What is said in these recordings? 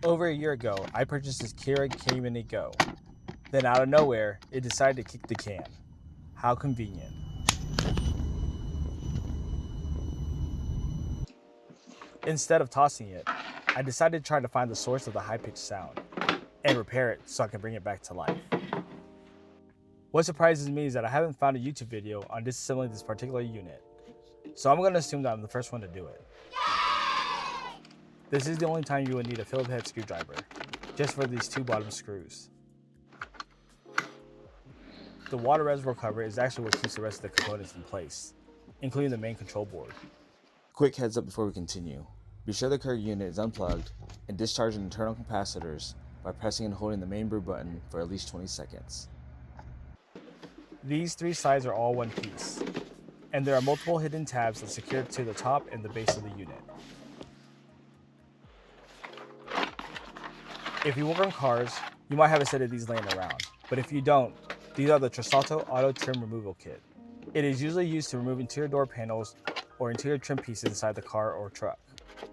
Over a year ago, I purchased this Keurig K-Mini Go. Then out of nowhere, it decided to kick the can. How convenient. Instead of tossing it, I decided to try to find the source of the high-pitched sound and repair it so I can bring it back to life. What surprises me is that I haven't found a YouTube video on disassembling this particular unit, so I'm going to assume that I'm the first one to do it. This is the only time you will need a Phillips head screwdriver, just for these two bottom screws. The water reservoir cover is actually what keeps the rest of the components in place, including the main control board. Quick heads up before we continue. Be sure the Keurig unit is unplugged and discharge the internal capacitors by pressing and holding the main brew button for at least 20 seconds. These three sides are all one piece, and there are multiple hidden tabs that secure to the top and the base of the unit. If you work on cars, you might have a set of these laying around, but if you don't, these are the Tresalto Auto Trim Removal Kit. It is usually used to remove interior door panels or interior trim pieces inside the car or truck.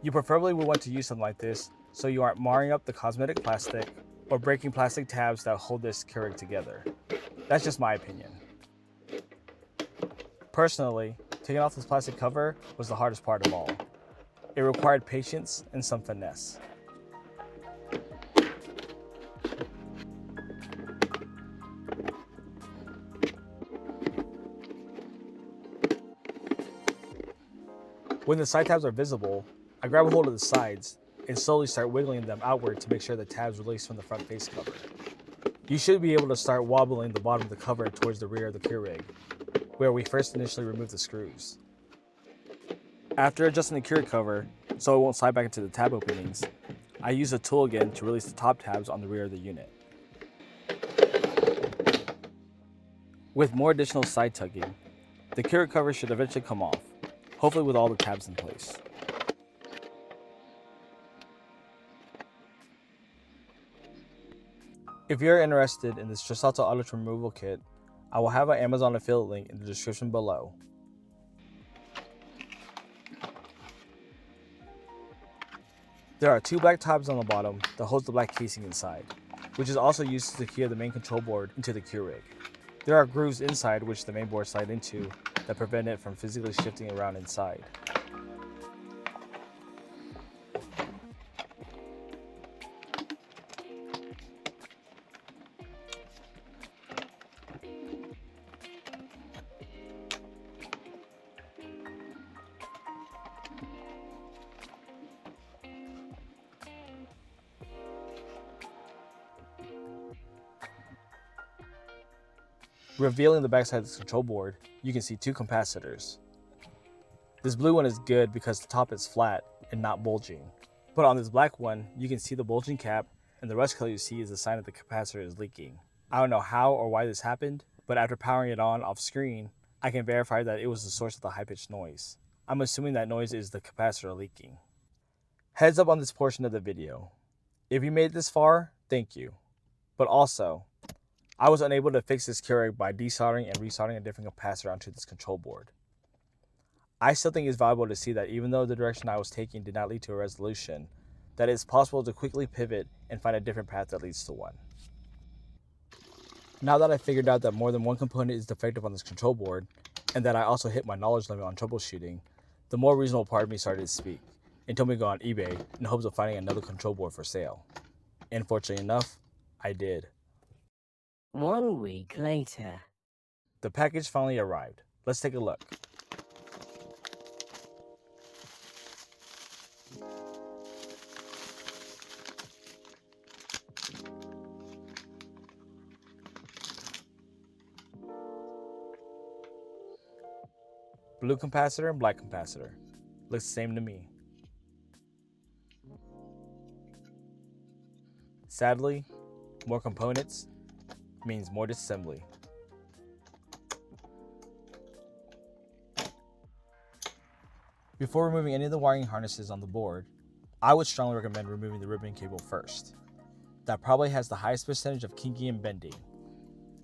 You preferably would want to use something like this so you aren't marring up the cosmetic plastic or breaking plastic tabs that hold this Keurig together. That's just my opinion. Personally, taking off this plastic cover was the hardest part of all. It required patience and some finesse. When the side tabs are visible, I grab a hold of the sides and slowly start wiggling them outward to make sure the tabs release from the front face cover. You should be able to start wobbling the bottom of the cover towards the rear of the Keurig, where we first initially remove the screws. After adjusting the Keurig cover so it won't slide back into the tab openings, I use a tool again to release the top tabs on the rear of the unit. With more additional side tugging, the Keurig cover should eventually come off, hopefully with all the tabs in place. If you're interested in this Tresalto Auto Trim Removal Kit, I will have an Amazon affiliate link in the description below. There are two black tabs on the bottom that holds the black casing inside, which is also used to secure the main control board into the Keurig. There are grooves inside which the main board slide into that prevent it from physically shifting around inside. Revealing the backside of this control board, you can see two capacitors. This blue one is good because the top is flat and not bulging. But on this black one, you can see the bulging cap, and the rust color you see is a sign that the capacitor is leaking. I don't know how or why this happened, but after powering it on off screen, I can verify that it was the source of the high-pitched noise. I'm assuming that noise is the capacitor leaking. Heads up on this portion of the video. If you made it this far, thank you. But also, I was unable to fix this Keurig by desoldering and resoldering a different capacitor onto this control board. I still think it's valuable to see that even though the direction I was taking did not lead to a resolution, that it's possible to quickly pivot and find a different path that leads to one. Now that I figured out that more than one component is defective on this control board, and that I also hit my knowledge limit on troubleshooting, the more reasonable part of me started to speak and told me to go on eBay in hopes of finding another control board for sale. And fortunately enough, I did. 1 week later. The package finally arrived. Let's take a look. Blue capacitor and black capacitor. Looks the same to me. Sadly, more components means more disassembly. Before removing any of the wiring harnesses on the board, I would strongly recommend removing the ribbon cable first. That probably has the highest percentage of kinking and bending,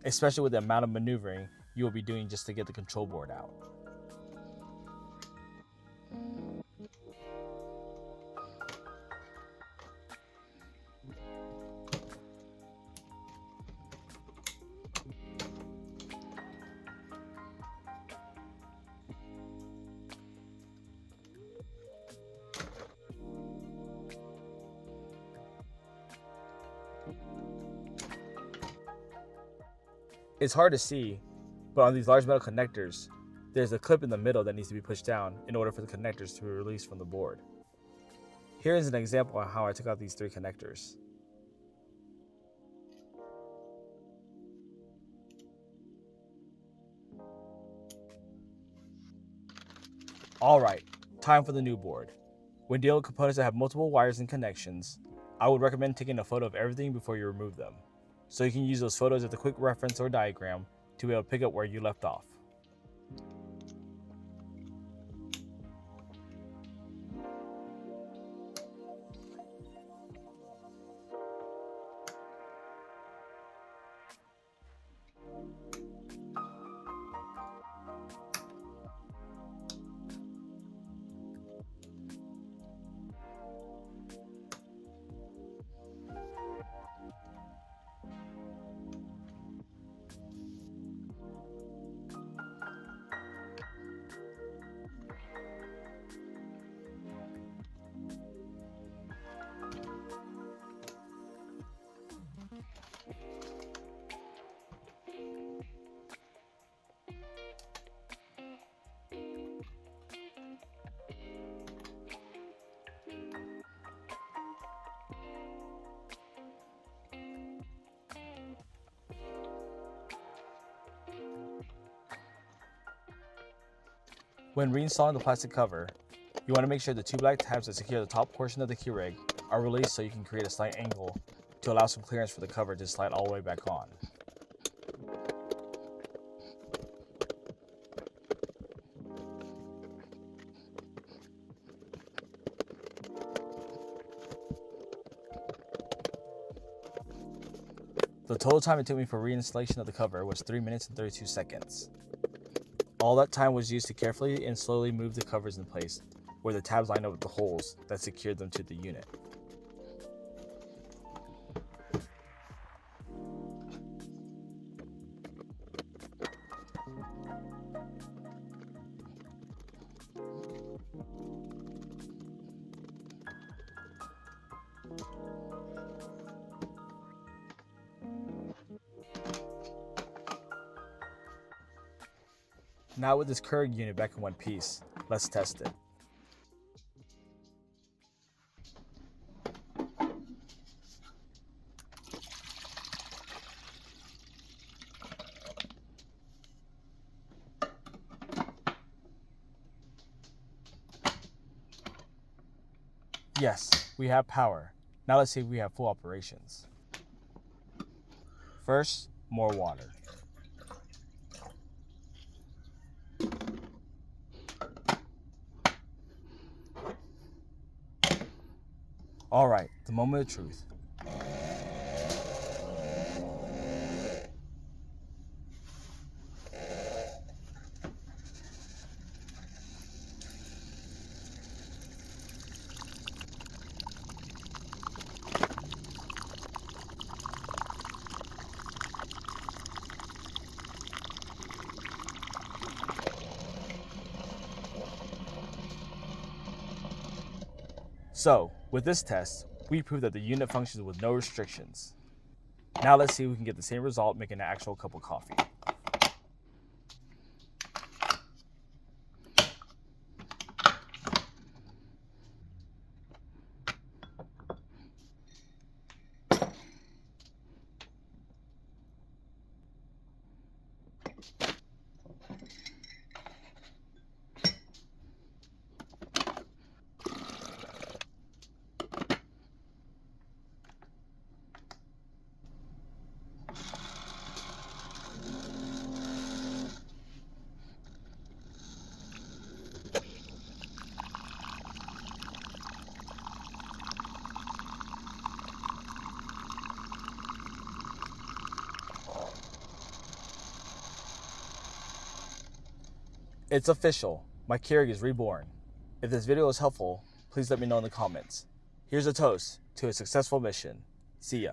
especially with the amount of maneuvering you will be doing just to get the control board out. It's hard to see, but on these large metal connectors, there's a clip in the middle that needs to be pushed down in order for the connectors to be released from the board. Here is an example of how I took out these 3 connectors. Alright, time for the new board. When dealing with components that have multiple wires and connections, I would recommend taking a photo of everything before you remove them, so you can use those photos as a quick reference or diagram to be able to pick up where you left off. When reinstalling the plastic cover, you want to make sure the 2 black tabs that secure the top portion of the Keurig are released so you can create a slight angle to allow some clearance for the cover to slide all the way back on. The total time it took me for reinstallation of the cover was 3 minutes and 32 seconds. All that time was used to carefully and slowly move the covers in place where the tabs line up with the holes that secured them to the unit. Now with this Keurig unit back in one piece, let's test it. Yes, we have power. Now let's see if we have full operations. First, more water. Alright, the moment of truth. So, with this test, we proved that the unit functions with no restrictions. Now let's see if we can get the same result making an actual cup of coffee. It's official, my Keurig is reborn. If this video was helpful, please let me know in the comments. Here's a toast to a successful mission. See ya.